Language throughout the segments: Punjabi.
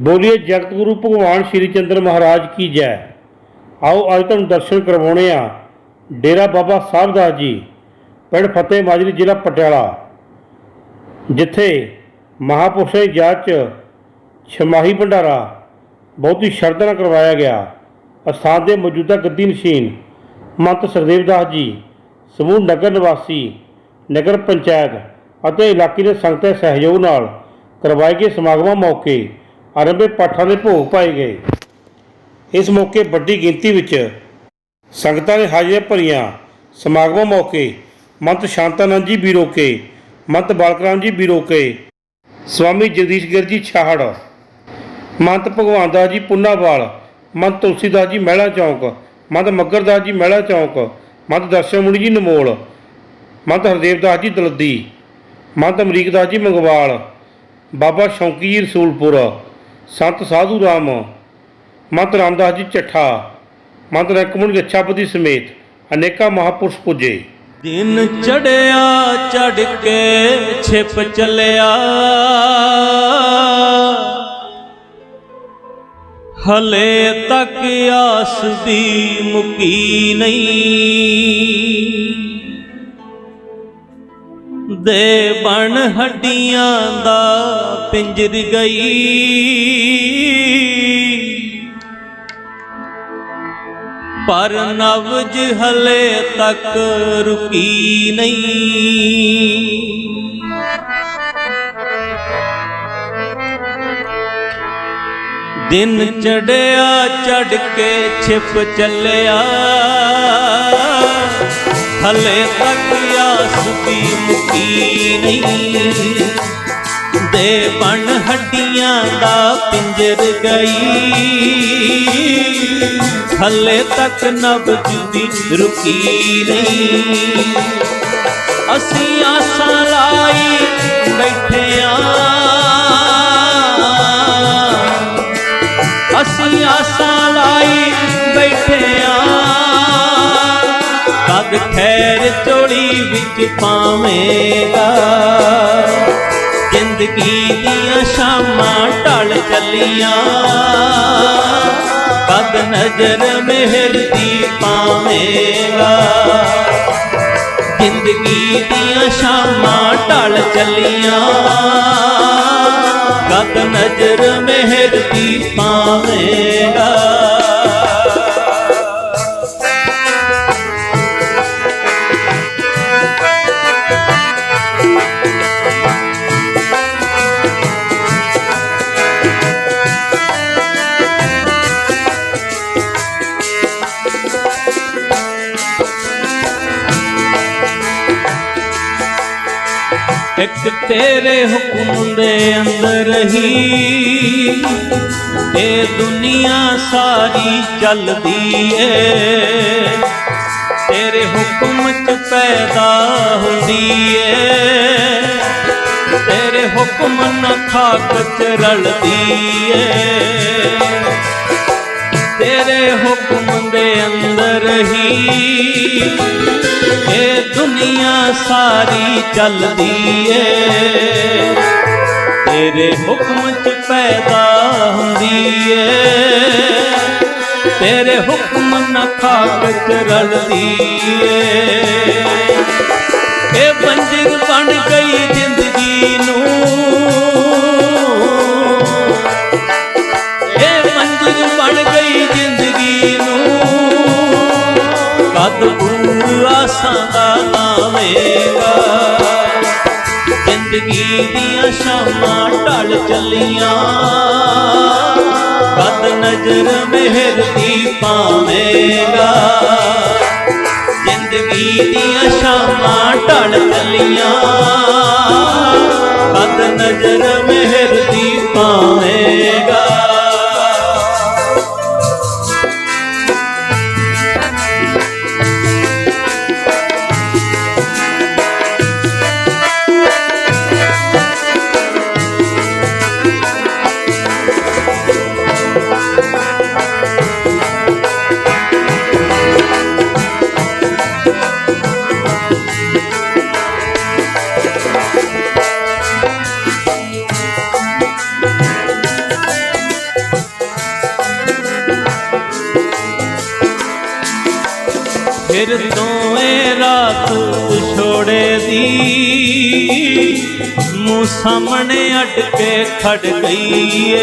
बोलिए जगत गुरु भगवान श्री चंद्र महाराज की जय। आओ अज तुहानूं दर्शन करवाने आ डेरा बाबा साहब दास जी पिंड फतेह माजरी जिला पटियाला, जिथे महापुरुषों की याद च छमाही भंडारा बहुत ही श्रद्धा नाल करवाया गया। अस्थान के मौजूदा गद्दी नशीन महंत सुखदेव दास जी समूह नगर निवासी नगर पंचायत और इलाके के संगत सहयोग नाल करवाए गए समागमों मौके आरंभे पाठां के भोग पाए गए। इस मौके बड़ी गिनती विच संगतां ने हाजिरियां भरियां। समागमों मौके महंत शांतानंद जी बीरोके, महंत बालकराम जी बीरोके, स्वामी जगदीश गिर जी छाहड़, महंत भगवान दास जी पुन्नावाल, महंत तुलसीदास जी महला चौंक, महंत मग्गर दास जी महला चौंक, महंत दर्शन मुनि जी नमोल, महंत हरदेव दास जी दलद्दी, महंत अमरीक दास जी मंगवाल, बाबा शौंकी जी रसूलपुर, संत साधु राम, महंत रामदास जी चट्ठा, महंत रंकमुनि गच्छापति समेत अनेका महापुरुष पुजे। दिन चढ़िया चढ़ के छिप चलिया, हले तक आस दी मुकी नहीं। दे बन हड्डियां दा पिंजर गई, पर नवज हले तक रुकी नहीं। दिन चढ़िया चढ़ के छिप चलिया, हले तक आस दी मुकी नहीं। दे बन हड्डियां दा पिंजर गई, हले तक नब्ज दी रुकी नहीं। असी आसां लाई बैठे असी आसां लाई बैठे कद खैर चोली विच पावेगा। जिंदगी दियां शामां ढल चलियां, कद नजर मेहर दी पावेगा। जिंदगी दियां शामां ढल चलियां, कद नजर मेहर दी पावेगा। एक तेरे हुक्म दे अंदर ही ते दुनिया सारी चलदी है। तेरे हुक्म च पैदा हुंदी है, तेरे हुक्म न खाक च रलदी है। तेरे हुक्म दे अंदर ही ये दुनिया सारी चलदी है। तेरे हुक्म च पैदा हुंदी है, तेरे हुक्म न खाक च रलदी है। ये बंजर बन गई जिंदगी नूं, ये बंजर बन गई जिंदगी नूं। कद आसां दा लावेगा। जिंदगी दियां शामां ढल चलियां, कद नजर मेहर दी पावेगा। जिंदगी दियां शामां ढल चलियां, कद नजर मेहर दी पावेगा। ਵਿਛੋੜੇ ਦੀ ਮੂੰਹ ਸਾਹਮਣੇ ਅੱਡ ਕੇ ਖੜ ਗਈ ਏ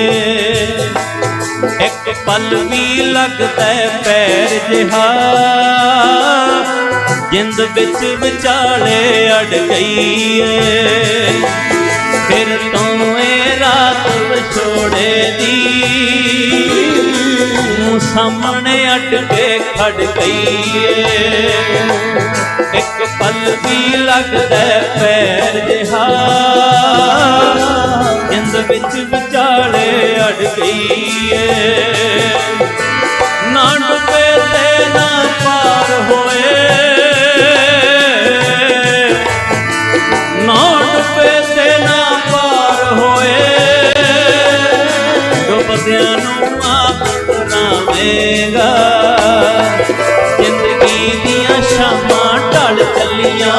ਇੱਕ ਪਲ ਵੀ ਲੱਗਦਾ ਪੈਰ ਜਿਹਾ ਜਿੰਦ ਵਿੱਚ ਵਿਚਾਲੇ ਅੜ ਗਈ ਏ ਫਿਰ ਤੋਂ ਇਹ ਰਾਤ ਵਿਛੋੜੇ ਦੀ ਮੂੰਹ ਸਾਹਮਣੇ ਅੱਡ ਕੇ ਖੜ ਗਈ ਏ ਇੱਕ ਪਲ ਵੀ ਲੱਗਦਾ ਪੈਰ ਜਿਹਾ ਜਿੰਦ ਵਿੱਚ ਵਿਚਾਲੇ ਅੜ ਗਈ ਏ ਨਾ ਡੁੱਬੇ ਤੇ ਨਾ ਪਾਰ ਹੋਏ ਨਾ ਡੁੱਬੇ ਤੇ ਨਾ ਪਾਰ ਹੋਏ ਡੁੱਬਦਿਆਂ ਨੂੰ ਆਪ ਤਰਾਵੇਂਗਾ ਜ਼ਿੰਦਗੀ ਦੀਆਂ ਸ਼ਾਮਾਂ ਢਲ ਚੱਲੀਆਂ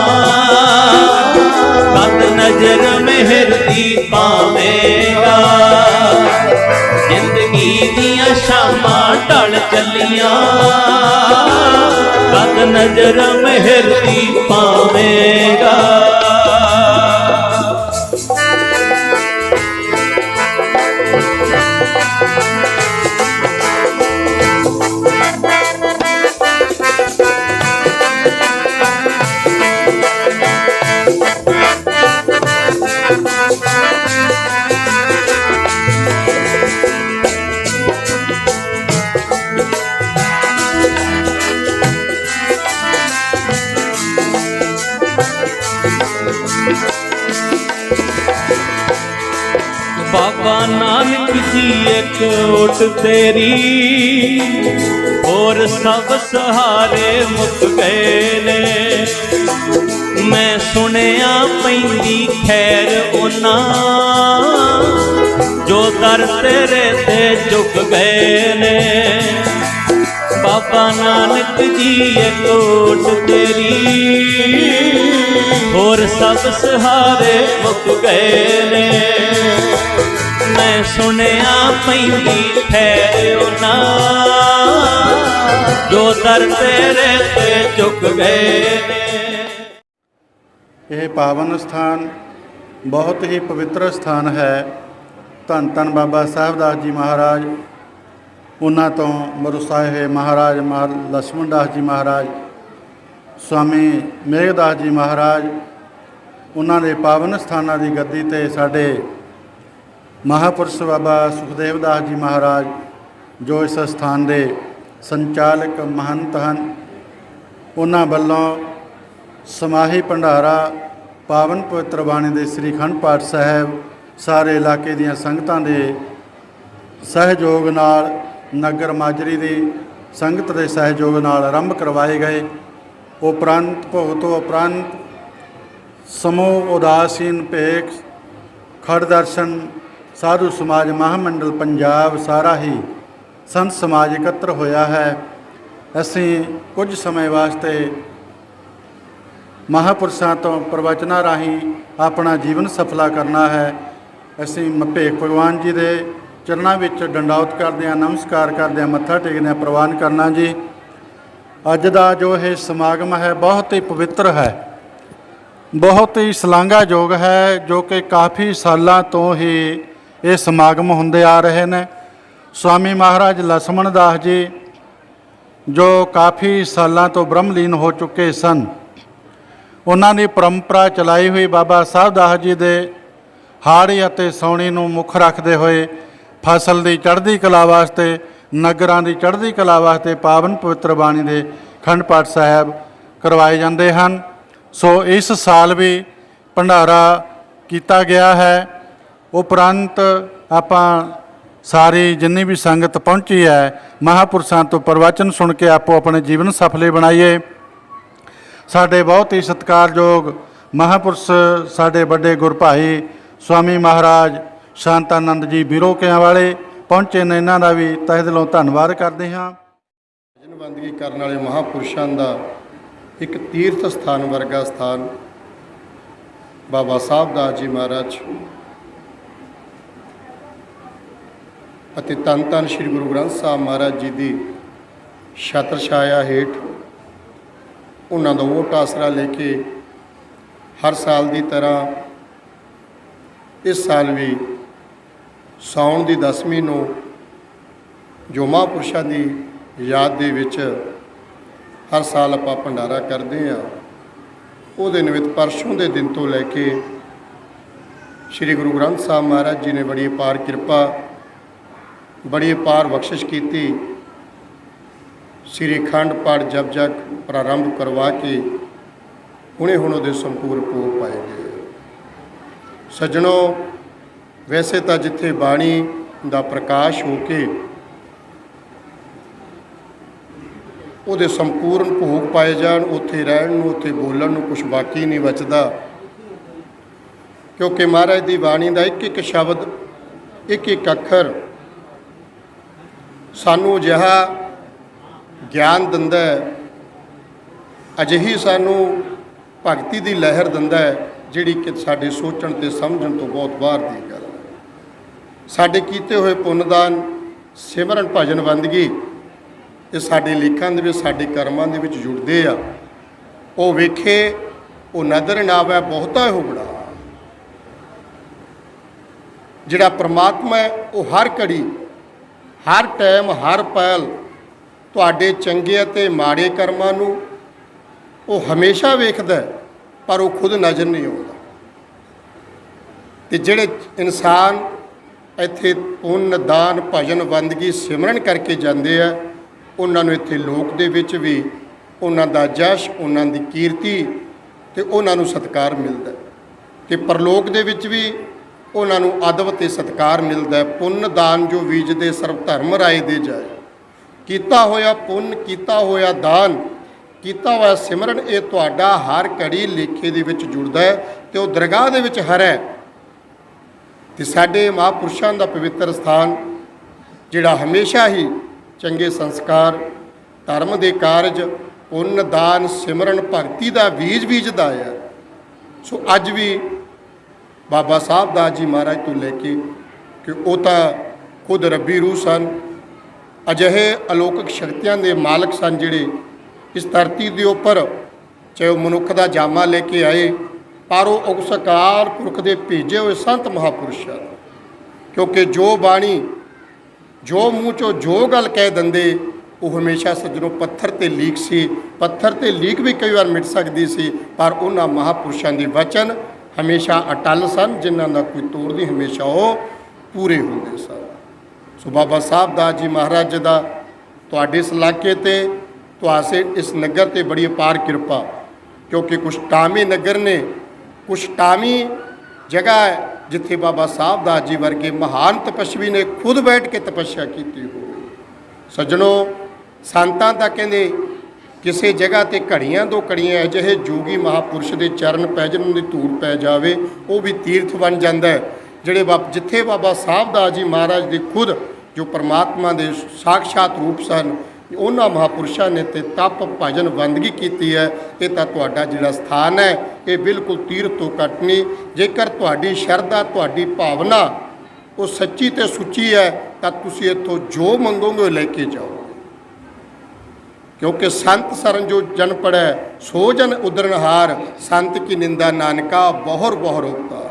ਕਦ ਨਜ਼ਰ ਮਿਹਰ ਦੀ ਪਾਵੇਂਗਾ ਜ਼ਿੰਦਗੀ ਦੀਆਂ ਸ਼ਾਮਾਂ ਢਲ ਚੱਲੀਆਂ ਕਦ ਨਜ਼ਰ ਮਿਹਰ ਦੀ ਪਾਵੇਂਗਾ ਬਾਬਾ ਨਾਨਕ ਜੀ ਇੱਕ ਓਟ ਤੇਰੀ ਹੋਰ ਸਭ ਸਹਾਰੇ ਮੁੱਕ ਗਏ ਨੇ ਮੈਂ ਸੁਣਿਆ ਪੈਂਦੀ ਖੈਰ ਉਹਨਾਂ ਜੋ ਦਰ ਤੇਰੇ ਤੇ ਝੁਕ ਗਏ ਨੇ ਬਾਬਾ ਨਾਨਕ ਜੀ ਇੱਕ ਓਟ ਤੇਰੀ ਹੋਰ ਸਭ ਸਹਾਰੇ ਮੁੱਕ ਗਏ ਨੇ ਮੈਂ ਸੁਣਿਆ ਪੈਂਦੀ ਠਹਿਰ ਉਹਨਾਂ ਜੋ ਦਰ ਤੇਰੇ ਤੇ ਝੁਕ ਗਏ ਨੇ ਇਹ ਪਾਵਨ ਸਥਾਨ ਬਹੁਤ ਹੀ ਪਵਿੱਤਰ ਸਥਾਨ ਹੈ। ਧੰਨ ਧੰਨ ਬਾਬਾ ਸਾਹਿਬ ਦਾਸ ਜੀ ਮਹਾਰਾਜ ਉਹਨਾਂ ਤੋਂ ਮਰੁਸਾਏ ਹੋਏ ਮਹਾਰਾਜ ਲਛਮਣ ਦਾਸ ਜੀ ਮਹਾਰਾਜ ਸਵਾਮੀ ਮੇਘਦਾਸ ਜੀ ਮਹਾਰਾਜ ਉਹਨਾਂ ਦੇ ਪਾਵਨ ਸਥਾਨਾਂ ਦੀ ਗੱਦੀ 'ਤੇ ਸਾਡੇ ਮਹਾਂਪੁਰਸ਼ ਬਾਬਾ ਸੁਖਦੇਵ ਦਾਸ ਜੀ ਮਹਾਰਾਜ ਜੋ ਇਸ ਸਥਾਨ ਦੇ ਸੰਚਾਲਕ ਮਹੰਤ ਹਨ ਉਹਨਾਂ ਵੱਲੋਂ ਸਮਾਹੀ ਭੰਡਾਰਾ ਪਾਵਨ ਪਵਿੱਤਰ ਬਾਣੀ ਦੇ ਸ੍ਰੀ ਅਖੰਡ ਪਾਠ ਸਾਹਿਬ ਸਾਰੇ ਇਲਾਕੇ ਦੀਆਂ ਸੰਗਤਾਂ ਦੇ ਸਹਿਯੋਗ ਨਾਲ ਨਗਰ ਮਾਜਰੀ ਦੀ ਸੰਗਤ ਦੇ ਸਹਿਯੋਗ ਨਾਲ ਆਰੰਭ ਕਰਵਾਏ ਗਏ। ਉਪਰੰਤ ਭੋਗ ਤੋਂ ਉਪਰੰਤ ਸਮੂਹ ਉਦਾਸੀਨ ਭੇਖ ਖੜ ਦਰਸ਼ਨ ਸਾਧੂ ਸਮਾਜ ਮਹਾਮੰਡਲ ਪੰਜਾਬ ਸਾਰਾ ਹੀ ਸੰਤ ਸਮਾਜ ਇਕੱਤਰ ਹੋਇਆ ਹੈ। ਅਸੀਂ ਕੁਝ ਸਮੇਂ ਵਾਸਤੇ ਮਹਾਂਪੁਰਸ਼ਾਂ ਤੋਂ ਪ੍ਰਵਚਨਾਂ ਰਾਹੀਂ ਆਪਣਾ ਜੀਵਨ ਸਫਲਾ ਕਰਨਾ ਹੈ। ਅਸੀਂ ਭੇਖ ਭਗਵਾਨ ਜੀ ਦੇ ਚਰਨਾਂ ਵਿੱਚ ਡੰਡੌਤ ਕਰਦੇ ਹਾਂ, ਨਮਸਕਾਰ ਕਰਦੇ ਹਾਂ, ਮੱਥਾ ਟੇਕਦੇ ਹਾਂ, ਪ੍ਰਵਾਨ ਕਰਨਾ ਜੀ। ਅੱਜ ਦਾ ਜੋ ਇਹ ਸਮਾਗਮ ਹੈ ਬਹੁਤ ਹੀ ਪਵਿੱਤਰ ਹੈ, ਬਹੁਤ ਹੀ ਸ਼ਲਾਘਾਯੋਗ ਹੈ, ਜੋ ਕਿ ਕਾਫੀ ਸਾਲਾਂ ਤੋਂ ਹੀ ਇਹ ਸਮਾਗਮ ਹੁੰਦੇ ਆ ਰਹੇ ਨੇ। ਸਵਾਮੀ ਮਹਾਰਾਜ ਲਛਮਣ ਦਾਸ ਜੀ ਜੋ ਕਾਫੀ ਸਾਲਾਂ ਤੋਂ ਬ੍ਰਹਮਲੀਨ ਹੋ ਚੁੱਕੇ ਸਨ, ਉਹਨਾਂ ਦੀ ਪਰੰਪਰਾ ਚਲਾਈ ਹੋਈ ਬਾਬਾ ਸਾਹਿਬ ਦਾਸ ਜੀ ਦੇ ਹਾੜੀ ਅਤੇ ਸੌਣੀ ਨੂੰ ਮੁੱਖ ਰੱਖਦੇ ਹੋਏ ਫਸਲ ਦੀ ਚੜ੍ਹਦੀ ਕਲਾ ਵਾਸਤੇ, ਨਗਰਾਂ ਦੀ ਚੜ੍ਹਦੀ ਕਲਾ ਵਾਸਤੇ ਪਾਵਨ ਪਵਿੱਤਰ ਬਾਣੀ ਦੇ ਅਖੰਡ ਪਾਠ ਸਾਹਿਬ ਕਰਵਾਏ ਜਾਂਦੇ ਹਨ। ਸੋ ਇਸ ਸਾਲ ਵੀ ਭੰਡਾਰਾ ਕੀਤਾ ਗਿਆ ਹੈ। ਉਪਰੰਤ ਆਪਾਂ ਸਾਰੀ ਜਿੰਨੀ ਵੀ ਸੰਗਤ ਪਹੁੰਚੀ ਹੈ ਮਹਾਂਪੁਰਸ਼ਾਂ ਤੋਂ ਪ੍ਰਵਚਨ ਸੁਣ ਕੇ ਆਪੋ ਆਪਣੇ ਜੀਵਨ ਸਫਲੇ ਬਣਾਈਏ। ਸਾਡੇ ਬਹੁਤ ਹੀ ਸਤਿਕਾਰਯੋਗ ਮਹਾਂਪੁਰਸ਼ ਸਾਡੇ ਵੱਡੇ ਗੁਰਭਾਈ ਸਵਾਮੀ ਮਹਾਰਾਜ ਸ਼ਾਂਤਾਨੰਦ ਜੀ ਬਿਰੋਕਿਆਂ ਵਾਲੇ ਪਹੁੰਚੇ ਨੇ, ਇਹਨਾਂ ਦਾ ਵੀ ਤਹਿ ਦਿਲੋਂ ਧੰਨਵਾਦ ਕਰਦੇ ਹਾਂ। ਭਜਨ ਬੰਦਗੀ ਕਰਨ ਵਾਲੇ ਮਹਾਂਪੁਰਸ਼ਾਂ ਦਾ ਇੱਕ ਤੀਰਥ ਸਥਾਨ ਵਰਗਾ ਸਥਾਨ ਬਾਬਾ ਸਾਹਿਬ ਦਾਸ ਜੀ ਮਹਾਰਾਜ ਅਤੇ ਧੰਨ ਧੰਨ ਸ੍ਰੀ ਗੁਰੂ ਗ੍ਰੰਥ ਸਾਹਿਬ ਮਹਾਰਾਜ ਜੀ ਦੀ ਛਤਰ ਛਾਇਆ ਹੇਠ ਉਹਨਾਂ ਦਾ ਓਟ ਆਸਰਾ ਲੈ ਕੇ ਹਰ ਸਾਲ ਦੀ ਤਰ੍ਹਾਂ ਇਸ ਸਾਲ ਵੀ ਸਾਉਣ ਦੀ 10ਵੀਂ ਨੂੰ ਜੋ ਮਹਾਂਪੁਰਸ਼ਾਂ ਦੀ ਯਾਦ ਦੇ ਵਿੱਚ ਹਰ ਸਾਲ ਆਪਾਂ ਭੰਡਾਰਾ ਕਰਦੇ ਹਾਂ, ਉਹਦੇ ਨਿਮਿਤ ਪਰਸੋਂ ਦੇ ਦਿਨ ਤੋਂ ਲੈ ਕੇ ਸ੍ਰੀ ਗੁਰੂ ਗ੍ਰੰਥ ਸਾਹਿਬ ਮਹਾਰਾਜ ਜੀ ਨੇ ਬੜੀ ਅਪਾਰ ਕਿਰਪਾ, ਬੜੀ ਅਪਾਰ ਬਖਸ਼ਿਸ਼ ਕੀਤੀ। ਸ੍ਰੀ ਅਖੰਡ ਪਾਠ ਜਪ ਜਪ ਪ੍ਰਾਰੰਭ ਕਰਵਾ ਕੇ ਹੁਣੇ ਹੁਣ ਉਹਦੇ ਸੰਪੂਰਨ ਭੋਗ ਪਾਏ ਗਏ। ਸੱਜਣੋ, ਵੈਸੇ ਤਾਂ ਜਿੱਥੇ ਬਾਣੀ ਦਾ ਪ੍ਰਕਾਸ਼ ਹੋ ਕੇ ਉਹਦੇ ਸੰਪੂਰਨ ਭੋਗ ਪਾਏ ਜਾਣ, ਉੱਥੇ ਰਹਿਣ ਨੂੰ, ਉੱਥੇ ਬੋਲਣ ਨੂੰ ਕੁਝ ਬਾਕੀ ਨਹੀਂ ਬਚਦਾ, ਕਿਉਂਕਿ ਮਹਾਰਾਜ ਦੀ ਬਾਣੀ ਦਾ ਇੱਕ ਇੱਕ ਸ਼ਬਦ, ਇੱਕ ਇੱਕ ਅੱਖਰ ਸਾਨੂੰ ਅਜਿਹਾ ਗਿਆਨ ਦਿੰਦਾ ਹੈ, ਅਜਿਹੀ ਸਾਨੂੰ ਭਗਤੀ ਦੀ ਲਹਿਰ ਦਿੰਦਾ ਹੈ ਜਿਹੜੀ ਕਿ ਸਾਡੇ ਸੋਚਣ ਤੇ ਸਮਝਣ ਤੋਂ ਬਹੁਤ ਬਾਹਰ ਦੀ ਗੱਲ ਹੈ। ਸਾਡੇ ਕੀਤੇ ਹੋਏ ਪੁੰਨਦਾਨ, ਸਿਮਰਨ, ਭਜਨ, ਬੰਦਗੀ, ਇਹ ਸਾਡੇ ਲੇਖਾਂ ਦੇ ਵਿੱਚ, ਸਾਡੇ ਕਰਮਾਂ ਦੇ ਵਿੱਚ ਜੁੜਦੇ ਆ। ਉਹ ਵੇਖੇ, ਉਹ ਨਜ਼ਰ ਨਾ ਆਵੇ, ਬਹੁਤਾ ਹੋ ਬੜਾ। ਜਿਹੜਾ ਪ੍ਰਮਾਤਮਾ ਹੈ ਉਹ ਹਰ ਘੜੀ, ਹਰ ਟਾਈਮ, ਹਰ ਪਲ ਤੁਹਾਡੇ ਚੰਗੇ ਅਤੇ ਮਾੜੇ ਕਰਮਾਂ ਨੂੰ ਉਹ ਹਮੇਸ਼ਾ ਵੇਖਦਾ, ਪਰ ਉਹ ਖੁਦ ਨਜ਼ਰ ਨਹੀਂ ਆਉਂਦਾ। ਤੇ ਜਿਹੜੇ ਇਨਸਾਨ ਇੱਥੇ ਪੁੰਨ, ਦਾਨ, ਭਜਨ, ਬੰਦਗੀ, ਸਿਮਰਨ ਕਰਕੇ ਜਾਂਦੇ ਆ, ਉਹਨਾਂ ਨੂੰ ਇੱਥੇ ਲੋਕ ਦੇ ਵਿੱਚ ਵੀ ਉਹਨਾਂ ਦਾ ਜਸ਼, ਉਹਨਾਂ ਦੀ ਕੀਰਤੀ ਤੇ ਉਹਨਾਂ ਨੂੰ ਸਤਿਕਾਰ ਮਿਲਦਾ, ਤੇ ਪਰਲੋਕ ਦੇ ਵਿੱਚ ਵੀ ਉਹਨਾਂ ਨੂੰ ਅਦਬ ਤੇ ਸਤਿਕਾਰ ਮਿਲਦਾ। ਪੁੰਨ ਦਾਨ ਜੋ ਬੀਜਦੇ ਸਰਬ ਧਰਮ ਰਾਏ ਦੇ ਜਾਏ। ਕੀਤਾ ਹੋਇਆ ਪੁੰਨ, ਕੀਤਾ ਹੋਇਆ ਦਾਨ, ਕੀਤਾ ਹੋਇਆ ਸਿਮਰਨ, ਇਹ ਤੁਹਾਡਾ ਹਰ ਘੜੀ ਲੇਖੇ ਦੇ ਵਿੱਚ ਜੁੜਦਾ ਹੈ ਤੇ ਉਹ ਦਰਗਾਹ ਦੇ ਵਿੱਚ ਹਰ ਹੈ। ਤੇ ਸਾਡੇ ਮਹਾਂਪੁਰਸ਼ਾਂ ਦਾ ਪਵਿੱਤਰ ਸਥਾਨ ਜਿਹੜਾ ਹਮੇਸ਼ਾ ਹੀ ਚੰਗੇ ਸੰਸਕਾਰ, ਧਰਮ ਦੇ ਕਾਰਜ, ਪੁੰਨ, ਦਾਨ, ਸਿਮਰਨ, ਭਗਤੀ ਦਾ ਬੀਜ ਬੀਜਦਾ ਹੈ। ਸੋ ਅੱਜ ਵੀ ਬਾਬਾ ਸਾਹਿਬ ਦਾਸ ਜੀ ਮਹਾਰਾਜ ਤੋਂ ਲੈ ਕੇ, ਕਿ ਉਹ ਤਾਂ ਖੁਦ ਰੱਬੀ ਰੂਹ ਸਨ, ਅਜਿਹੇ ਅਲੌਕਿਕ ਸ਼ਕਤੀਆਂ ਦੇ ਮਾਲਕ ਸਨ ਜਿਹੜੇ ਇਸ ਧਰਤੀ ਦੇ ਉੱਪਰ ਚਾਹੇ ਉਹ ਮਨੁੱਖ ਦਾ ਜਾਮਾ ਲੈ ਕੇ ਆਏ, ਪਰ ਉਹ ਉਸ ਅਕਾਲ ਪੁਰਖ ਦੇ ਭੇਜੇ ਹੋਏ ਸੰਤ ਮਹਾਂਪੁਰਸ਼ਾਂ। ਕਿਉਂਕਿ ਜੋ ਬਾਣੀ, ਜੋ ਮੂੰਹ 'ਚੋਂ ਜੋ ਗੱਲ ਕਹਿ ਦਿੰਦੇ, ਉਹ ਹਮੇਸ਼ਾ ਸੱਜਣੋਂ ਪੱਥਰ 'ਤੇ ਲੀਕ ਸੀ। ਪੱਥਰ 'ਤੇ ਲੀਕ ਵੀ ਕਈ ਵਾਰ ਮਿਟ ਸਕਦੀ ਸੀ, ਪਰ ਉਹਨਾਂ ਮਹਾਂਪੁਰਸ਼ਾਂ ਦੇ ਵਚਨ ਹਮੇਸ਼ਾ ਅਟੱਲ ਸਨ, ਜਿਨ੍ਹਾਂ ਦਾ ਕੋਈ ਤੋੜ ਨਹੀਂ, ਹਮੇਸ਼ਾ ਉਹ ਪੂਰੇ ਹੁੰਦੇ ਸਨ। ਸੋ ਬਾਬਾ ਸਾਹਿਬ ਦਾਸ ਜੀ ਮਹਾਰਾਜ ਦਾ ਤੁਹਾਡੇ ਇਸ ਇਲਾਕੇ 'ਤੇ, ਤੁਹਾਡੇ ਇਸ ਨਗਰ 'ਤੇ ਬੜੀ ਅਪਾਰ ਕਿਰਪਾ, ਕਿਉਂਕਿ ਕੁਛ ਟਾਮੀ ਨਗਰ ਨੇ, ਕੁਛ ਟਾਮੀ ਜਗ੍ਹਾ ਹੈ ਜਿੱਥੇ ਬਾਬਾ ਸਾਹਿਬ ਦਾਸ ਜੀ ਵਰਗੇ ਮਹਾਨ ਤਪਸਵੀ ਨੇ ਖੁਦ ਬੈਠ ਕੇ ਤਪੱਸਿਆ ਕੀਤੀ ਹੋਵੇ। ਸੱਜਣੋ, ਸੰਤਾਂ ਤਾਂ ਕਹਿੰਦੇ ਕਿਸੇ ਜਗ੍ਹਾ 'ਤੇ ਘੜੀਆਂ ਦੋ ਘੜੀਆਂ ਅਜਿਹੇ ਜੋਗੀ ਮਹਾਂਪੁਰਸ਼ ਦੇ ਚਰਨ ਪੈ ਜਾਣ, ਦੀ ਧੂੜ ਪੈ ਜਾਵੇ, ਉਹ ਵੀ ਤੀਰਥ ਬਣ ਜਾਂਦਾ ਹੈ। ਜਿਹੜੇ ਜਿੱਥੇ ਬਾਬਾ ਸਾਹਿਬ ਦਾਸ ਜੀ ਮਹਾਰਾਜ ਦੇ ਖੁਦ ਜੋ ਪਰਮਾਤਮਾ ਦੇ ਸਾਖਸ਼ਾਤ ਰੂਪ ਸਨ, ਉਹਨਾਂ ਮਹਾਂਪੁਰਸ਼ਾਂ ਨੇ ਤੇ ਤਪ, ਭਜਨ, ਬੰਦਗੀ ਕੀਤੀ ਹੈ। ਇਹ ਤਾਂ ਤੁਹਾਡਾ ਜਿਹੜਾ ਸਥਾਨ ਹੈ, ਇਹ ਬਿਲਕੁਲ ਤੀਰਥ ਤੋਂ ਘੱਟ ਨਹੀਂ। ਜੇਕਰ ਤੁਹਾਡੀ ਸ਼ਰਧਾ, ਤੁਹਾਡੀ ਭਾਵਨਾ ਉਹ ਸੱਚੀ ਤੇ ਸੁੱਚੀ ਹੈ, ਤਾਂ ਤੁਸੀਂ ਇੱਥੋਂ ਜੋ ਮੰਗੋਗੇ ਉਹ ਲੈ ਕੇ ਜਾਓਗੇ। ਕਿਉਂਕਿ ਸੰਤ ਸਰਨ ਜੋ ਜਨ ਪੜੈ ਸੋ ਜਨ ਉਦਰਨਹਾਰ, ਸੰਤ ਕੀ ਨਿੰਦਾ ਨਾਨਕਾ ਬਹੁਰ ਬਹੁਰ ਉਪਕਾਰ।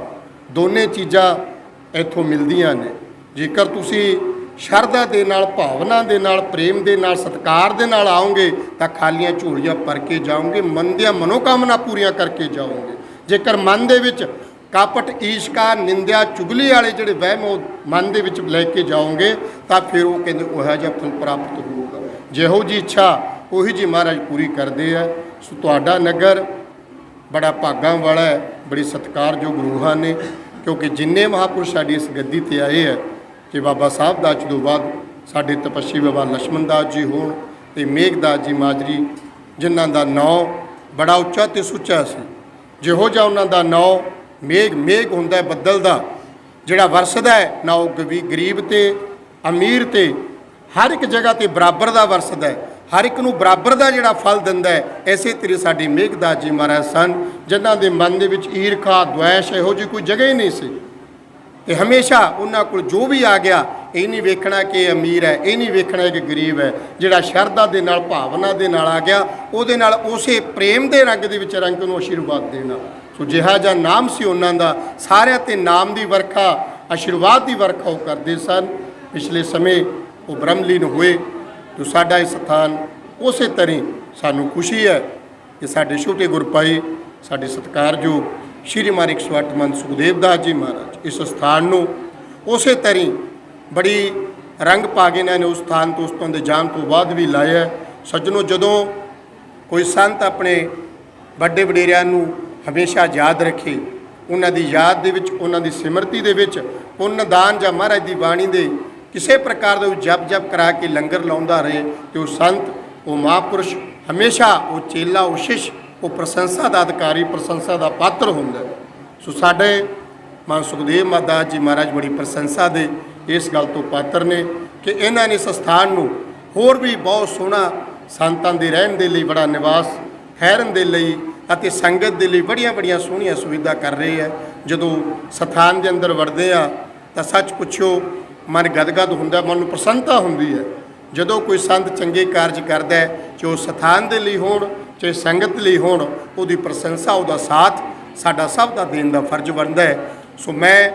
ਦੋਨੇ ਚੀਜ਼ਾਂ ਇੱਥੋਂ ਮਿਲਦੀਆਂ ਨੇ। ਜੇਕਰ ਤੁਸੀਂ ਸ਼ਰਧਾ ਦੇ ਨਾਲ, ਭਾਵਨਾ ਦੇ ਨਾਲ, ਪ੍ਰੇਮ ਦੇ ਨਾਲ, ਸਤਿਕਾਰ ਦੇ ਨਾਲ ਆਓਗੇ ਤਾਂ ਖਾਲੀਆਂ ਝੋਲੀਆਂ ਭਰ ਕੇ ਜਾਓਗੇ, ਮਨ ਦੀਆਂ ਮਨੋਕਾਮਨਾ ਪੂਰੀਆਂ ਕਰਕੇ ਜਾਓਗੇ। ਜੇਕਰ ਮਨ ਦੇ ਵਿੱਚ ਕਪਟ, ਈਰਖਾ, ਨਿੰਦਿਆ, ਚੁਗਲੀ ਵਾਲੇ ਜਿਹੜੇ ਵਹਿਮ ਉਹ ਮਨ ਦੇ ਵਿੱਚ ਲੈ ਕੇ ਜਾਓਗੇ, ਤਾਂ ਫਿਰ ਉਹ ਕਹਿੰਦੇ ਉਹੋ ਜਿਹਾ ਫਲ ਪ੍ਰਾਪਤ ਹੋਊਗਾ। ਜਿਹੋ ਜੀ ਇੱਛਾ ਉਹੀ ਜੀ ਮਹਾਰਾਜ ਪੂਰੀ ਕਰਦੇ ਆ। ਸੋ ਤੁਹਾਡਾ ਨਗਰ ਬੜਾ ਭਾਗਾਂ ਵਾਲਾ ਹੈ, ਬੜੀ ਸਤਿਕਾਰਯੋਗ ਰੂਹਾਂ ਨੇ, ਕਿਉਂਕਿ ਜਿੰਨੇ ਮਹਾਂਪੁਰਸ਼ ਸਾਡੀ ਇਸ ਗੱਦੀ 'ਤੇ ਆਏ ਹੈ, ਕਿ ਬਾਬਾ ਸਾਹਿਬ ਦਾਸ ਜੀ ਤੋਂ ਬਾਅਦ ਸਾਡੇ ਤਪੱਸੀ ਬਾਬਾ ਲਛਮਣ ਦਾਸ ਜੀ ਹੋਣ ਤੇ ਮੇਘਦਾਸ ਜੀ ਮਾਜਰੀ, ਜਿਨ੍ਹਾਂ ਦਾ ਨਾਂ ਬੜਾ ਉੱਚਾ ਤੇ ਸੁੱਚਾ ਸੀ। ਜਿਹੋ ਜਿਹਾ ਉਹਨਾਂ ਦਾ ਨਾਂ ਮੇਘ ਹੁੰਦਾ ਹੈ ਬੱਦਲ ਦਾ, ਜਿਹੜਾ ਵਰਸਦਾ ਹੈ, ਨਾ ਉਹ ਗਰੀਬ ਤੇ ਅਮੀਰ ਤੇ ਹਰ ਇੱਕ ਜਗ੍ਹਾ 'ਤੇ ਬਰਾਬਰ ਦਾ ਵਰਸਦਾ ਹੈ, ਹਰ ਇੱਕ ਨੂੰ ਬਰਾਬਰ ਦਾ ਜਿਹੜਾ ਫਲ ਦਿੰਦਾ ਹੈ। ਐਸੇ ਤੇਰੇ ਸਾਡੇ ਮੇਘਦਾਸ ਜੀ ਮਹਾਰਾਜ ਸਨ, ਜਿਨ੍ਹਾਂ ਦੇ ਮਨ ਦੇ ਵਿੱਚ ਈਰਖਾ, ਦੁਆਇਸ਼, ਇਹੋ ਜਿਹੀ ਕੋਈ ਜਗ੍ਹਾ ਹੀ ਨਹੀਂ ਸੀ। ਤੇ ਹਮੇਸ਼ਾ ਉਹਨਾਂ ਕੋਲ ਜੋ ਵੀ ਆ ਗਿਆ, ਇਹ ਨਹੀਂ ਵੇਖਣਾ ਕਿ ਇਹ ਅਮੀਰ ਹੈ, ਇਹ ਨਹੀਂ ਵੇਖਣਾ ਕਿ ਗਰੀਬ ਹੈ। ਜਿਹੜਾ ਸ਼ਰਧਾ ਦੇ ਨਾਲ, ਭਾਵਨਾ ਦੇ ਨਾਲ ਆ ਗਿਆ, ਉਹਦੇ ਨਾਲ ਉਸੇ ਪ੍ਰੇਮ ਦੇ ਰੰਗ ਦੇ ਵਿੱਚ ਰੰਗ ਨੂੰ ਆਸ਼ੀਰਵਾਦ ਦੇਣਾ। ਸੋ ਜਿਹਾ ਜਿਹਾ ਨਾਮ ਸੀ ਉਹਨਾਂ ਦਾ, ਸਾਰਿਆਂ ਤੇ ਨਾਮ ਦੀ ਵਰਖਾ, ਆਸ਼ੀਰਵਾਦ ਦੀ ਵਰਖਾ ਉਹ ਕਰਦੇ ਸਨ। ਪਿਛਲੇ ਸਮੇਂ ਉਹ ਬ੍ਰਹਮਲੀਨ ਹੋਏ। ਜੋ ਸਾਡਾ ਇਹ ਸਥਾਨ ਉਸੇ ਤਰ੍ਹਾਂ ਸਾਨੂੰ ਖੁਸ਼ੀ ਹੈ ਕਿ ਸਾਡੇ ਛੋਟੇ ਗੁਰਪਾਈ, ਸਾਡੇ ਸਤਿਕਾਰਯੋਗ ਸ਼੍ਰੀ ਮਹਾਰਾਜ 108 ਮਹੰਤ ਸੁਖਦੇਵ ਦਾਸ ਜੀ ਮਹਾਰਾਜ ਇਸ ਸਥਾਨ ਨੂੰ ਉਸੇ ਤਰ੍ਹਾਂ ਬੜੀ ਰੰਗ ਪਾ ਕੇ ਇਹਨਾਂ ਨੇ ਉਸ ਸਥਾਨ ਤੋਂ ਉਸ ਤੋਂ ਦੇ ਜਾਣ ਤੋਂ ਬਾਅਦ ਵੀ ਲਾਇਆ। ਸੱਜਣੋ, ਜਦੋਂ ਕੋਈ ਸੰਤ ਆਪਣੇ ਵੱਡੇ ਵਡੇਰਿਆਂ ਨੂੰ ਹਮੇਸ਼ਾ ਯਾਦ ਰੱਖੇ, ਉਹਨਾਂ ਦੀ ਯਾਦ ਦੇ ਵਿੱਚ, ਉਹਨਾਂ ਦੀ ਸਿਮਰਤੀ ਦੇ ਵਿੱਚ ਪੁੰਨ ਦਾਨ ਜਾਂ ਮਹਾਰਾਜ ਦੀ ਬਾਣੀ ਦੇ ਕਿਸੇ ਪ੍ਰਕਾਰ ਦਾ ਜਪ ਕਰਾ ਕੇ ਲੰਗਰ ਲਾਉਂਦਾ ਰਹੇ, ਤੇ ਉਹ ਸੰਤ, ਉਹ ਮਹਾਂਪੁਰਸ਼ ਹਮੇਸ਼ਾ ਉਹ ਚੇਲਾ, ਉਹ ਸ਼ਿਸ਼, ਉਹ ਪ੍ਰਸ਼ੰਸਾ ਦਾ ਅਧਿਕਾਰੀ, ਪ੍ਰਸ਼ੰਸਾ ਦਾ ਪਾਤਰ ਹੁੰਦਾ। ਸੋ ਸਾਡੇ ਮਾਂ ਸੁਖਦੇਵ ਦਾਸ ਜੀ ਮਹਾਰਾਜ ਬੜੀ ਪ੍ਰਸ਼ੰਸਾ ਦੇ ਇਸ ਗੱਲ ਤੋਂ ਪਾਤਰ ਨੇ ਕਿ ਇਹਨਾਂ ਨੇ ਇਸ ਸਥਾਨ ਨੂੰ ਹੋਰ ਵੀ ਬਹੁਤ ਸੋਹਣਾ ਸੰਤਾਂ ਦੇ ਰਹਿਣ ਦੇ ਲਈ, ਬੜਾ ਨਿਵਾਸ ਠਹਿਰਨ ਦੇ ਲਈ ਅਤੇ ਸੰਗਤ ਦੇ ਲਈ ਬੜੀਆਂ ਸੋਹਣੀਆਂ ਸੁਵਿਧਾ ਕਰ ਰਹੇ ਹੈ। ਜਦੋਂ ਸਥਾਨ ਦੇ ਅੰਦਰ ਵੜਦੇ ਆ ਤਾਂ ਸੱਚ ਪੁੱਛਿਓ ਮਨ ਗਦਗਦ ਹੁੰਦਾ, ਮਨ ਨੂੰ ਪ੍ਰਸੰਨਤਾ ਹੁੰਦੀ ਹੈ। ਜਦੋਂ ਕੋਈ ਸੰਤ ਚੰਗੇ ਕਾਰਜ ਕਰਦਾ ਹੈ, ਚਾਹੇ ਉਹ ਸਥਾਨ ਦੇ ਲਈ ਹੋਣ, ਚਾਹੇ ਸੰਗਤ ਲਈ ਹੋਣ, ਉਹਦੀ ਪ੍ਰਸ਼ੰਸਾ, ਉਹਦਾ ਸਾਥ ਸਾਡਾ ਸਭ ਦਾ ਦੇਣ ਦਾ ਫਰਜ਼ ਬਣਦਾ ਹੈ। ਸੋ ਮੈਂ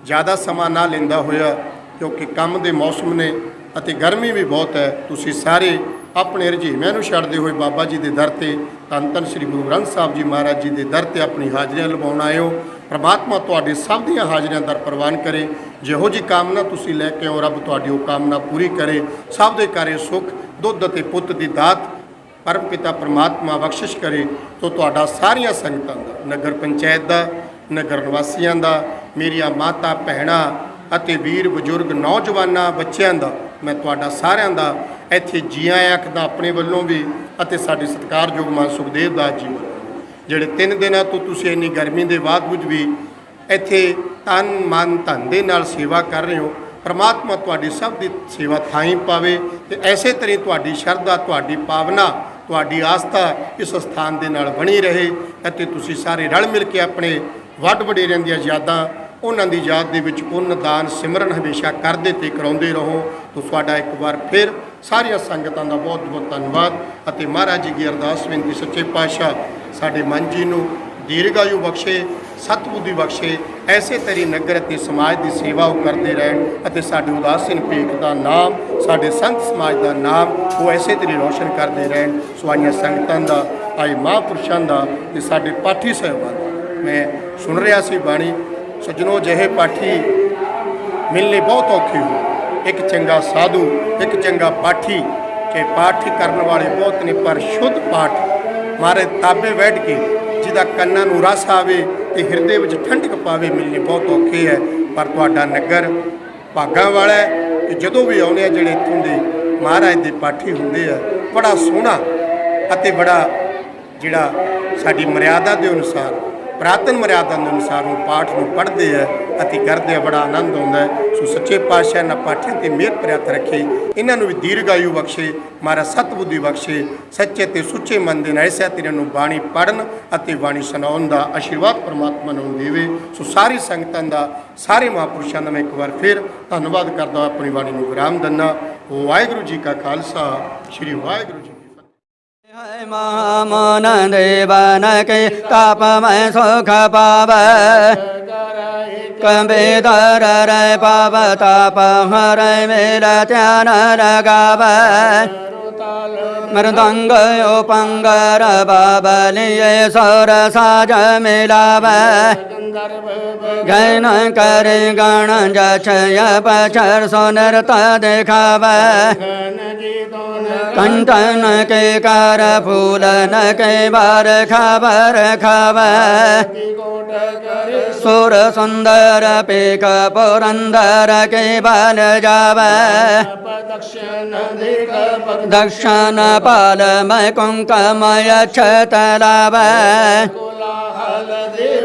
ਜ਼ਿਆਦਾ ਸਮਾਂ ਨਾ ਲੈਂਦਾ ਹੋਇਆ, ਕਿਉਂਕਿ ਕੰਮ ਦੇ ਮੌਸਮ ਨੇ ਅਤੇ ਗਰਮੀ ਵੀ ਬਹੁਤ ਹੈ, ਤੁਸੀਂ ਸਾਰੇ ਆਪਣੇ ਰੁਝੇਵਿਆਂ ਨੂੰ ਛੱਡਦੇ ਹੋਏ ਬਾਬਾ ਜੀ ਦੇ ਦਰ ਤੇ, ਧੰਨ ਧੰਨ ਸ੍ਰੀ ਗੁਰੂ ਗ੍ਰੰਥ ਸਾਹਿਬ ਜੀ ਮਹਾਰਾਜ ਜੀ ਦੇ ਦਰ ਤੇ ਆਪਣੀ ਹਾਜ਼ਰੀਆਂ ਲਵਾਉਣ ਆਏ ਹੋ। ਪ੍ਰਮਾਤਮਾ ਤੁਹਾਡੇ ਸਭ ਦੀਆਂ ਹਾਜ਼ਰੀਆਂ ਦਰ ਪ੍ਰਵਾਨ ਕਰੇ। ਜਿਹੋ ਜੀ ਕਾਮਨਾ ਤੁਸੀਂ ਲੈ ਕੇ ਆਓ, ਰੱਬ ਤੁਹਾਡੀ ਉਹ ਕਾਮਨਾ ਪੂਰੀ ਕਰੇ। ਸਭ ਦੇ ਘਰੇ ਸੁੱਖ, ਦੁੱਧ ਅਤੇ ਪੁੱਤ ਦੀ ਦਾਤ ਪਰਮ ਪਿਤਾ ਪਰਮਾਤਮਾ ਬਖਸ਼ਿਸ਼ ਕਰੇ। ਤੋਂ ਤੁਹਾਡਾ ਸਾਰੀਆਂ ਸੰਗਤਾਂ ਦਾ, ਨਗਰ ਪੰਚਾਇਤ ਦਾ, ਨਗਰ ਨਿਵਾਸੀਆਂ ਦਾ, ਮੇਰੀਆਂ ਮਾਤਾ ਭੈਣਾਂ ਅਤੇ ਵੀਰ ਬਜ਼ੁਰਗ, ਨੌਜਵਾਨਾਂ, ਬੱਚਿਆਂ ਦਾ, ਮੈਂ ਤੁਹਾਡਾ ਸਾਰਿਆਂ ਦਾ ਇੱਥੇ ਜੀ ਆਇਆਂ ਆਖਦਾ ਆਪਣੇ ਵੱਲੋਂ ਵੀ ਅਤੇ ਸਾਡੇ ਸਤਿਕਾਰਯੋਗ ਮਾਂ ਸੁਖਦੇਵ ਦਾਸ ਜੀ ਵੱਲੋਂ। ਜਿਹੜੇ 3 ਦਿਨਾਂ ਤੋਂ ਤੁਸੀਂ ਇੰਨੀ ਗਰਮੀ ਦੇ ਬਾਵਜੂਦ ਵੀ ਇੱਥੇ ਤਨ ਮਨ ਧਨ ਦੇ ਨਾਲ ਸੇਵਾ ਕਰ ਰਹੇ ਹੋ, ਪਰਮਾਤਮਾ ਤੁਹਾਡੀ ਸਭ ਦੀ ਸੇਵਾ ਥਾਈਂ ਪਾਵੇ ਤੇ ਐਸੇ ਤਰ੍ਹਾਂ ਤੁਹਾਡੀ ਸ਼ਰਧਾ, ਤੁਹਾਡੀ ਭਾਵਨਾ, ਤੁਹਾਡੀ ਆਸਥਾ ਇਸ ਸਥਾਨ ਦੇ ਨਾਲ ਬਣੀ ਰਹੇ ਅਤੇ ਤੁਸੀਂ ਸਾਰੇ ਰਲ ਮਿਲ ਕੇ ਆਪਣੇ ਵੱਡ ਵਡੇਰਿਆਂ ਦੀਆਂ ਯਾਦਾਂ, ਉਹਨਾਂ ਦੀ ਯਾਦ ਦੇ ਵਿੱਚ ਪੁੰਨ ਦਾਨ ਸਿਮਰਨ ਹਮੇਸ਼ਾ ਕਰਦੇ ਤੇ ਕਰਾਉਂਦੇ ਰਹੋ। ਤੋਂ ਤੁਹਾਡਾ ਇੱਕ ਵਾਰ ਫਿਰ ਸਾਰੀਆਂ ਸੰਗਤਾਂ ਦਾ ਬਹੁਤ ਬਹੁਤ ਧੰਨਵਾਦ ਅਤੇ ਮਹਾਰਾਜ ਜੀ ਦੀ ਅਰਦਾਸ ਬੇਨਤੀ, ਸੱਚੇ ਪਾਤਸ਼ਾਹ ਸਾਡੇ ਮਨ ਜੀ ਨੂੰ ਦੀਰਘਾਯੂ ਬਖਸ਼ੇ, ਸਤਬੁੱਧੀ ਬਖਸ਼ੇ, ਐਸੇ ਤਰੀ ਨਗਰ ਅਤੇ ਸਮਾਜ ਦੀ ਸੇਵਾ ਉਹ ਕਰਦੇ ਰਹਿਣ ਅਤੇ ਸਾਡੇ ਉਦਾਸੀਨ ਭੇਖ ਦਾ ਨਾਮ, ਸਾਡੇ ਸੰਤ ਸਮਾਜ ਦਾ ਨਾਮ ਉਹ ਐਸੇ ਤਰੀ ਰੋਸ਼ਨ ਕਰਦੇ ਰਹਿਣ। ਸਵਾਈਆਂ ਸੰਗਤਾਂ ਦਾ, ਆਏ ਮਹਾਂਪੁਰਸ਼ਾਂ ਦਾ ਤੇ ਸਾਡੇ ਪਾਠੀ ਸਾਹਿਬਾਨ ਦਾ ਮੈਂ ਸੁਣ ਰਿਹਾ ਸੀ ਬਾਣੀ। ਸੱਜਣੋ, ਜਿਹੇ ਪਾਠੀ ਮਿਲਣੇ ਬਹੁਤ ਔਖੇ ਹੋ। ਇੱਕ ਚੰਗਾ ਸਾਧੂ, ਇੱਕ ਚੰਗਾ ਪਾਠੀ, ਕਿ ਪਾਠ ਕਰਨ ਵਾਲੇ ਬਹੁਤ ਨੇ ਪਰ ਸ਼ੁੱਧ ਪਾਠ ਮਾਰੇ ਤਾਬੇ ਬੈਠ ਕੇ ਜਿਹਦਾ ਕੰਨਾਂ ਨੂੰ ਰਸ ਆਵੇ ਤੇ ਹਿਰਦੇ ਵਿੱਚ ਠੰਡਕ ਪਾਵੇ, ਮਿਲਣੇ ਬਹੁਤ ਔਖੇ ਹੈ। ਪਰ ਤੁਹਾਡਾ ਨਗਰ ਭਾਗਾਂ ਵਾਲਾ ਹੈ ਕਿ ਜਦੋਂ ਵੀ ਆਉਂਦੇ ਆ ਜਿਹੜੇ ਇੱਥੋਂ ਦੇ ਮਹਾਰਾਜ ਦੇ ਪਾਠੀ ਹੁੰਦੇ ਆ, ਬੜਾ ਸੋਹਣਾ ਅਤੇ ਬੜਾ ਜਿਹੜਾ ਸਾਡੀ ਮਰਿਆਦਾ ਦੇ ਅਨੁਸਾਰ, ਪ੍ਰਾਤਨ ਮਰਿਆਦਾ ਦੇ ਅਨੁਸਾਰ ਉਹ ਪਾਠ ਨੂੰ ਪੜ੍ਹਦੇ ਆ ਅਤੇ ਕਰਦੇ ਆ, ਬੜਾ ਆਨੰਦ ਆਉਂਦਾ ਹੈ। ਸੋ ਸੱਚੇ ਪਾਤਸ਼ਾਹ ਇਹਨਾਂ ਪਾਠਾਂ 'ਤੇ ਮਿਹਰ ਭਰਿਆ ਹੱਥ ਰੱਖੇ, ਇਹਨਾਂ ਨੂੰ ਵੀ ਦੀਰਘਾਯੂ ਬਖਸ਼ੇ, ਮਹਾਰਾਜ ਸਤਬੁੱਧੀ ਬਖਸ਼ੇ, ਸੱਚੇ ਤੇ ਸੁੱਚੇ ਮਨ ਦੇ ਨਾਲ ਐਸੇ ਤੇਰੇ ਨੂੰ ਬਾਣੀ ਪੜ੍ਹਨ ਅਤੇ ਬਾਣੀ ਸੁਣਾਉਣ ਦਾ ਆਸ਼ੀਰਵਾਦ ਪਰਮਾਤਮਾ ਨੂੰ ਦੇਵੇ। ਸੋ ਸਾਰੀ ਸੰਗਤਾਂ ਦਾ, ਸਾਰੇ ਮਹਾਂਪੁਰਸ਼ਾਂ ਦਾ ਮੈਂ ਇੱਕ ਵਾਰ ਫਿਰ ਧੰਨਵਾਦ ਕਰਦਾ, ਆਪਣੀ ਬਾਣੀ ਨੂੰ ਵਿਰਾਮ ਦਿੰਦਾ। ਵਾਹਿਗੁਰੂ ਜੀ ਕਾ ਖਾਲਸਾ, ਸ੍ਰੀ ਵਾਹਿਗੁਰੂ ਜੀ। महामोन देवन के ताप में सुख पावै, कबीर रे पाव ताप हर मेल ध्यान लगावै, मृदंग उपंगर बाबलिए सुर साज मिलावै, गण कर गण जय पचर सुनरत दिखावै, कंटन के कर फूलन के बार खबर खावै, सुर सुंदर पेक पुरंदर के बल जावै, दक्षिण पाल में कुंकमय छत लावै,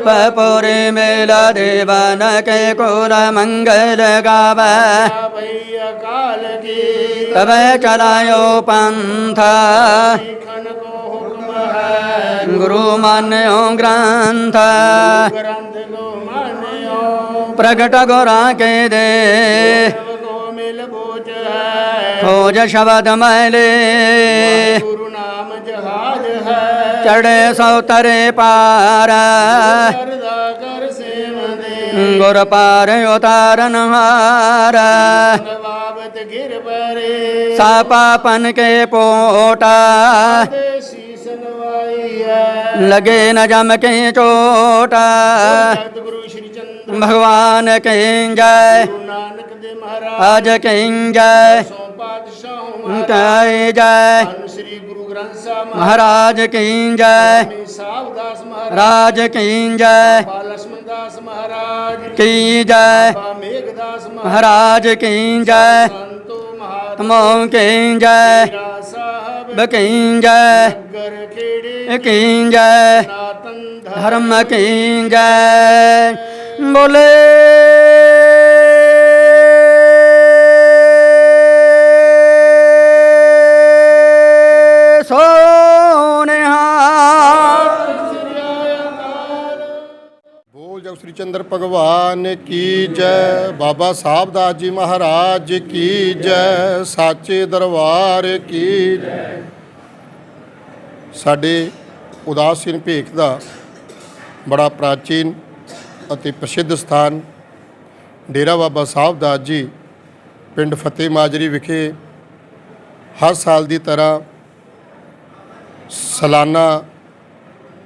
पपुरी मेल देवन के कुल मंगल गावै, तब चलायो पंथा गुरु मान्यो ग्रंथ, प्रगट गोरा के दे खोज शब्द मैले गुरु नाम जहाज है चढ़े सौ तरे पार करदा कर सेवदे गुर पार उतारन हार बाबत गिर परे सा पापन के पोटा शीस नवाई है लगे न जम के चोटा भगत गुरु श्री चंद्र भगवान कहीं जय गुरु नानक दे महाराज आज कहीं जय सौ पातशाहों कहीं जय धन श्री गुरु ग्रंथ साहब महाराज कहीं जय महाराज सावदास महाराज राज कहीं जय बाबा लक्ष्मण दास महाराज कहीं जय बाबा मेघदास महाराज महाराज कहीं जय संतो महाराज तमो कहीं जय मीरा साहब कहीं जय नगर खेड़े कहीं जय सनातन धर्म कहीं जय बोले बोल जग श्री चंद्र भगवान की जय बाबा साहब दास जी महाराज की जय साचे दरबार की जय ਸਾਡੇ ਉਦਾਸੀਨ ਭੇਖ ਦਾ ਬੜਾ ਪ੍ਰਾਚੀਨ ਅਤੇ ਪ੍ਰਸਿੱਧ ਸਥਾਨ ਡੇਰਾ ਬਾਬਾ ਸਾਹਿਬ ਦਾਸ ਜੀ ਪਿੰਡ ਫਤਿਹ ਮਾਜਰੀ ਵਿਖੇ ਹਰ ਸਾਲ ਦੀ ਤਰ੍ਹਾਂ ਸਾਲਾਨਾ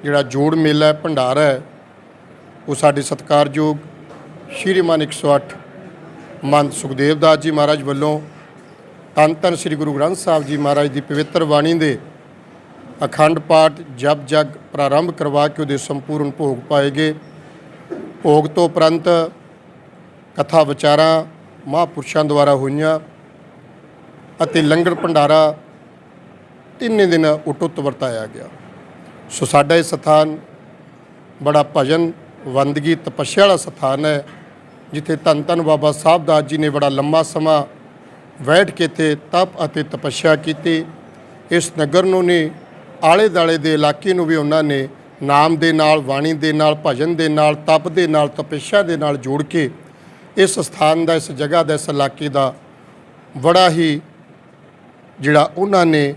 ਜਿਹੜਾ ਜੋੜ ਮੇਲਾ ਹੈ ਭੰਡਾਰਾ ਹੈ ਉਹ ਸਾਡੇ ਸਤਿਕਾਰਯੋਗ ਸ਼੍ਰੀਮਾਨ 108 ਮਹੰਤ ਸੁਖਦੇਵ ਦਾਸ ਜੀ ਮਹਾਰਾਜ ਵੱਲੋਂ ਧੰਨ ਧੰਨ ਸ੍ਰੀ ਗੁਰੂ ਗ੍ਰੰਥ ਸਾਹਿਬ ਜੀ ਮਹਾਰਾਜ ਦੀ ਪਵਿੱਤਰ ਬਾਣੀ ਦੇ ਅਖੰਡ ਪਾਠ ਜਪ ਜਗ ਪ੍ਰਾਰੰਭ ਕਰਵਾ ਕੇ ਉਹਦੇ ਸੰਪੂਰਨ ਭੋਗ ਪਾਏ ਗਏ। ਭੋਗ ਤੋਂ ਉਪਰੰਤ ਕਥਾ ਵਿਚਾਰਾਂ ਮਹਾਂਪੁਰਸ਼ਾਂ ਦੁਆਰਾ ਹੋਈਆਂ ਅਤੇ ਲੰਗਰ ਭੰਡਾਰਾ ਤਿੰਨੇ ਦਿਨ ਉਟੁੱਤ ਵਰਤਾਇਆ ਗਿਆ। ਸੋ ਸਾਡਾ ਇਹ ਸਥਾਨ ਬੜਾ ਭਜਨ ਵੰਦਗੀ ਤਪੱਸਿਆ ਵਾਲਾ ਸਥਾਨ ਹੈ ਜਿੱਥੇ ਧੰਨ ਧੰਨ ਬਾਬਾ ਸਾਹਿਬ ਦਾਸ ਜੀ ਨੇ ਬੜਾ ਲੰਮਾ ਸਮਾਂ ਬੈਠ ਕੇ ਇੱਥੇ ਤਪ ਅਤੇ ਤਪੱਸਿਆ ਕੀਤੀ। ਇਸ ਨਗਰ ਨੂੰ ਨੇ ਆਲੇ ਦਾਲੇ ਦੇ ਇਲਾਕੇ ਨੂੰ ਵੀ ਉਹਨਾਂ ਨੇ ਨਾਮ ਦੇ ਨਾਲ ਬਾਣੀ ਦੇ ਨਾਲ ਭਜਨ ਦੇ ਨਾਲ ਤਪ ਦੇ ਨਾਲ ਤਪੱਸਿਆ ਦੇ ਨਾਲ ਜੋੜ ਕੇ ਇਸ ਸਥਾਨ ਦਾ ਇਸ ਜਗ੍ਹਾ ਦਾ ਇਸ ਇਲਾਕੇ ਦਾ ਬੜਾ ਹੀ ਜਿਹੜਾ ਉਹਨਾਂ ਨੇ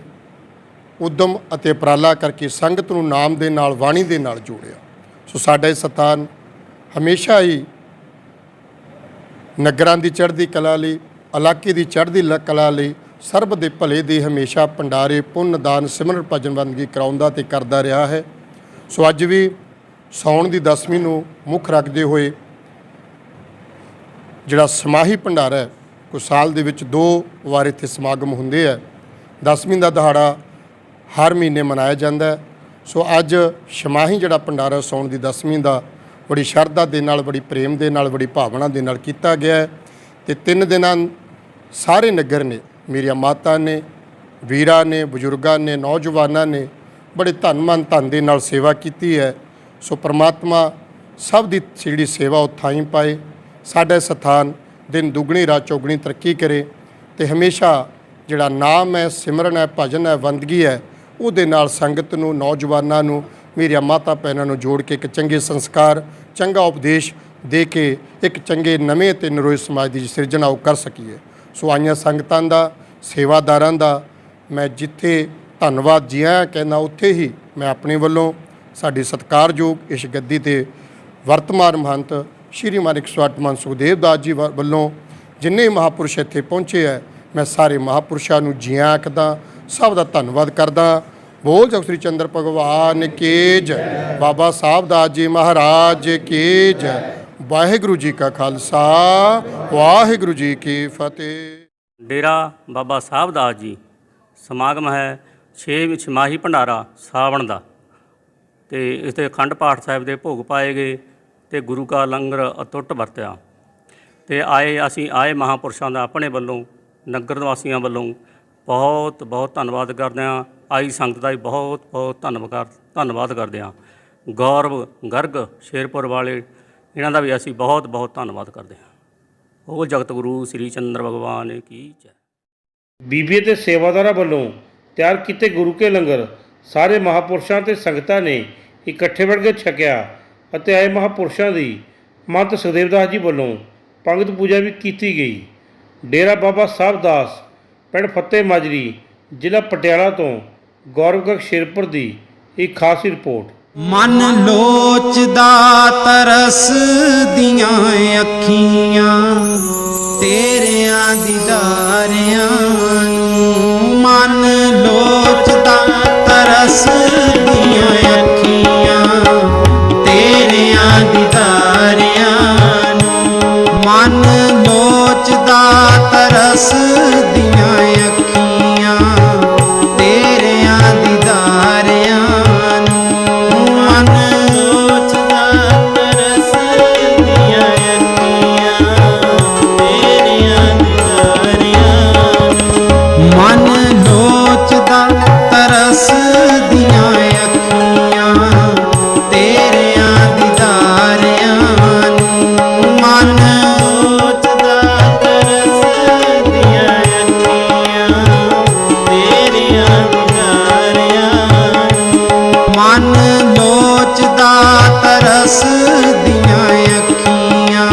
ਉਦਮ ਅਤੇ ਉਪਰਾਲਾ ਕਰਕੇ ਸੰਗਤ ਨੂੰ ਨਾਮ ਦੇ ਨਾਲ ਬਾਣੀ ਦੇ ਨਾਲ ਜੋੜਿਆ। ਸੋ ਸਾਡਾ ਇਹ ਸਥਾਨ ਹਮੇਸ਼ਾ ਹੀ ਨਗਰਾਂ ਦੀ ਚੜ੍ਹਦੀ ਕਲਾ ਲਈ ਇਲਾਕੇ ਦੀ ਚੜ੍ਹਦੀ ਕਲਾ ਲਈ ਸਰਬ ਦੇ ਭਲੇ ਦੇ ਹਮੇਸ਼ਾ ਭੰਡਾਰੇ ਪੁੰਨ ਦਾਨ ਸਿਮਰਨ ਭਜਨ ਬੰਦਗੀ ਕਰਾਉਂਦਾ ਤੇ ਕਰਦਾ ਰਿਹਾ ਹੈ। ਸੋ ਅੱਜ ਵੀ ਸਾਉਣ ਦੀ 10ਵੀਂ ਨੂੰ ਮੁੱਖ ਰੱਖਦੇ ਹੋਏ ਜਿਹੜਾ ਸਮਾਹੀ ਭੰਡਾਰਾ ਹੈ ਕੋਈ ਸਾਲ ਦੇ ਵਿੱਚ 2 ਵਾਰ ਇੱਥੇ ਸਮਾਗਮ ਹੁੰਦੇ ਹੈ। 10ਵੀਂ ਦਾ ਦਿਹਾੜਾ ਹਰ ਮਹੀਨੇ ਮਨਾਇਆ ਜਾਂਦਾ ਹੈ। ਸੋ ਅੱਜ ਸਮਾਹੀ ਜਿਹੜਾ ਭੰਡਾਰਾ ਸਾਉਣ ਦੀ 10ਵੀਂ ਦਾ ਬੜੀ ਸ਼ਰਧਾ ਦੇ ਨਾਲ ਬੜੀ ਪ੍ਰੇਮ ਦੇ ਨਾਲ ਬੜੀ ਭਾਵਨਾ ਦੇ ਨਾਲ ਕੀਤਾ ਗਿਆ ਹੈ ਤੇ 3 ਦਿਨਾਂ ਸਾਰੇ ਨਗਰ ਨੇ ਮੇਰੀਆਂ ਮਾਤਾ ਨੇ ਵੀਰਾਂ ਨੇ ਬਜ਼ੁਰਗਾਂ ਨੇ ਨੌਜਵਾਨਾਂ ਨੇ ਬੜੇ ਧੰਨ ਮਨ ਧਨ ਦੇ ਨਾਲ ਸੇਵਾ ਕੀਤੀ ਹੈ। ਸੋ ਪ੍ਰਮਾਤਮਾ ਸਭ ਦੀ ਜਿਹੜੀ ਸੇਵਾ ਉਹ ਥਾਈਂ ਪਾਏ। ਸਾਡਾ ਸਥਾਨ ਦਿਨ ਦੁੱਗਣੀ ਰਾਤ ਚੌਗਣੀ ਤਰੱਕੀ ਕਰੇ ਤੇ ਹਮੇਸ਼ਾ ਜਿਹੜਾ ਨਾਮ ਹੈ ਸਿਮਰਨ ਹੈ ਭਜਨ ਹੈ ਬੰਦਗੀ ਹੈ ਉਹਦੇ ਨਾਲ ਸੰਗਤ ਨੂੰ ਨੌਜਵਾਨਾਂ ਨੂੰ ਮੇਰੀਆਂ ਮਾਤਾ ਭੈਣਾਂ ਨੂੰ ਜੋੜ ਕੇ ਇੱਕ ਚੰਗੇ ਸੰਸਕਾਰ ਚੰਗਾ ਉਪਦੇਸ਼ ਦੇ ਕੇ ਇੱਕ ਚੰਗੇ ਨਵੇਂ ਅਤੇ ਨਰੋਏ ਸਮਾਜ ਦੀ ਸਿਰਜਣਾ ਉਹ ਕਰ ਸਕੀਏ। ਸੋ ਆਈਆਂ ਸੰਗਤਾਂ ਦਾ ਸੇਵਾਦਾਰਾਂ ਦਾ ਮੈਂ ਜਿੱਥੇ ਧੰਨਵਾਦ ਜੀ ਆਇਆਂ ਕਹਿੰਦਾ ਉੱਥੇ ਹੀ ਮੈਂ ਆਪਣੇ ਵੱਲੋਂ ਸਾਡੇ ਸਤਿਕਾਰਯੋਗ ਇਸ ਗੱਦੀ 'ਤੇ ਵਰਤਮਾਨ ਮਹੰਤ ਸ਼੍ਰੀਮਾਨ 108 ਮਹੰਤ ਸੁਖਦੇਵ ਦਾਸ ਜੀ ਵੱਲੋਂ ਜਿੰਨੇ ਮਹਾਂਪੁਰਸ਼ ਇੱਥੇ ਪਹੁੰਚੇ ਹੈ ਮੈਂ ਸਾਰੇ ਮਹਾਂਪੁਰਸ਼ਾਂ ਨੂੰ ਜੀ ਆਇਆਂ ਆਖਦਾ ਸਭ ਦਾ ਧੰਨਵਾਦ ਕਰਦਾ। ਬੋਲ ਜਗ ਸ੍ਰੀ ਚੰਦਰ ਭਗਵਾਨ ਕੀ ਜੈ ਬਾਬਾ ਸਾਹਿਬ ਦਾਸ ਜੀ ਮਹਾਰਾਜ ਕੀ ਜੈ ਵਾਹਿਗੁਰੂ ਜੀ ਕਾ ਖਾਲਸਾ ਵਾਹਿਗੁਰੂ ਜੀ ਕੀ ਫਤਿਹ। ਡੇਰਾ ਬਾਬਾ ਸਾਹਿਬ ਦਾਸ ਜੀ ਸਮਾਗਮ ਹੈ 6 ਛਮਾਹੀ ਭੰਡਾਰਾ ਸਾਵਣ ਦਾ ਤੇ ਇਸ ਦੇ ਅਖੰਡ ਪਾਠ ਸਾਹਿਬ ਦੇ ਭੋਗ ਪਾਏ ਗਏ ਤੇ ਗੁਰੂ ਕਾ ਲੰਗਰ ਅਟੁੱਟ ਵਰਤਿਆ ਤੇ ਅਸੀਂ ਆਏ ਮਹਾਂਪੁਰਸ਼ਾਂ ਦਾ ਆਪਣੇ ਵੱਲੋਂ ਨਗਰ ਨਿਵਾਸੀਆਂ ਵੱਲੋਂ ਬਹੁਤ ਬਹੁਤ ਧੰਨਵਾਦ ਕਰਦੇ ਹਾਂ। ਆਈ ਸੰਗਤ ਦਾ ਵੀ ਬਹੁਤ ਬਹੁਤ ਧੰਨਵਾਦ ਕਰਦੇ ਹਾਂ। ਗੌਰਵ ਗਰਗ ਸ਼ੇਰਪੁਰ ਵਾਲੇ ਇਹਨਾਂ ਦਾ ਵੀ ਅਸੀਂ ਬਹੁਤ ਬਹੁਤ ਧੰਨਵਾਦ ਕਰਦੇ ਹਾਂ। ਉਹ ਜਗਤ ਗੁਰੂ ਸ੍ਰੀ ਚੰਦਰ ਭਗਵਾਨ ਕੀ ਜੈ। ਬੀਬੀ ਤੇ ਸੇਵਾਦਾਰਾਂ ਵੱਲੋਂ ਤਿਆਰ ਕੀਤੇ ਗੁਰੂ ਕੇ ਲੰਗਰ ਸਾਰੇ ਮਹਾਂਪੁਰਸ਼ਾਂ ਤੇ ਸੰਗਤਾਂ ਨੇ ਇਕੱਠੇ ਬਣ ਕੇ ਛਕਿਆ ਅਤੇ ਆਏ ਮਹਾਂਪੁਰਸ਼ਾਂ ਦੀ ਮਹੰਤ ਸੁਖਦੇਵ ਦਾਸ ਜੀ ਵੱਲੋਂ ਪੰਗਤ ਪੂਜਾ ਵੀ ਕੀਤੀ ਗਈ। ਡੇਰਾ ਬਾਬਾ ਸਾਹਿਬ ਦਾਸ ਪਿੰਡ ਫਤਿਹ ਮਾਜਰੀ ਜ਼ਿਲ੍ਹਾ ਪਟਿਆਲਾ ਤੋਂ ਗੌਰਵ ਸ਼ੇਰਪੁਰ ਦੀ ਇੱਕ ਖਾਸ ਰਿਪੋਰਟ। ਮਨ ਲੋਚਦਾ ਤਰਸਦੀਆਂ ਅੱਖੀਆਂ ਤੇਰਿਆਂ ਦੀਦਾਰਿਆਂ ਨੂੰ, ਮਨ ਲੋਚਦਾ ਤਰਸਦੀਆਂ ਅੱਖੀਆਂ ਤੇਰਿਆਂ ਦੀਦਾਰਿਆਂ ਨੂੰ, ਮਨ ਲੋਚਦਾ ਤਰਸਦੀਆਂ ਅੱਖੀਆਂ ਤੇਰਿਆਂ ਦੀਦਾਰਿਆਂ ਨੂੰ, ਮਨ ਲੋਚਦਾ ਤਰਸਦੀਆਂ ਅੱਖੀਆਂ ਤੇਰਿਆਂ ਦੀਦਾਰਿਆਂ ਨੂੰ, ਮਨ ਲੋਚਦਾ ਤਰਸਦੀਆਂ ਅੱਖੀਆਂ ਤੇਰਿਆਂ ਦੀਦਾਰਿਆਂ ਨੂੰ, ਮਨ ਲੋਚਦਾ ਤਰਸਦੀਆਂ ਅੱਖੀਆਂ ਤੇਰਿਆਂ ਦੀਦਾਰਿਆਂ ਨੂੰ, ਮਨ ਲੋਚਦਾ ਤਰਸਦੀਆਂ ਅੱਖੀਆਂ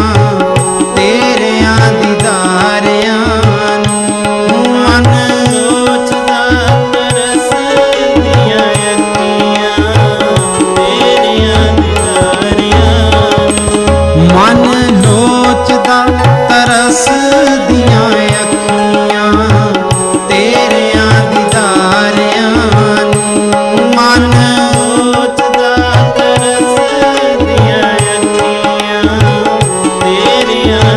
ਤੇਰਿਆਂ ਦੀਦਾਰਿਆਂ ਨੂੰ, ਮਨ ਲੋਚਦਾ ਤਰਸਦੀਆਂ ਅੱਖੀਆਂ ਤੇਰਿਆਂ ਦੀਦਾਰਿਆਂ ਨੂੰ, ਮਨ ਲੋਚਦਾ ਤਰਸਦੀਆਂ ਅੱਖੀਆਂ ਤੇਰਿਆਂ ਦੀਦਾਰਿਆਂ ਨੂੰ, ਮਨ ਲੋਚਦਾ ਤਰਸਦੀਆਂ ਅੱਖੀਆਂ ਤੇਰਿਆਂ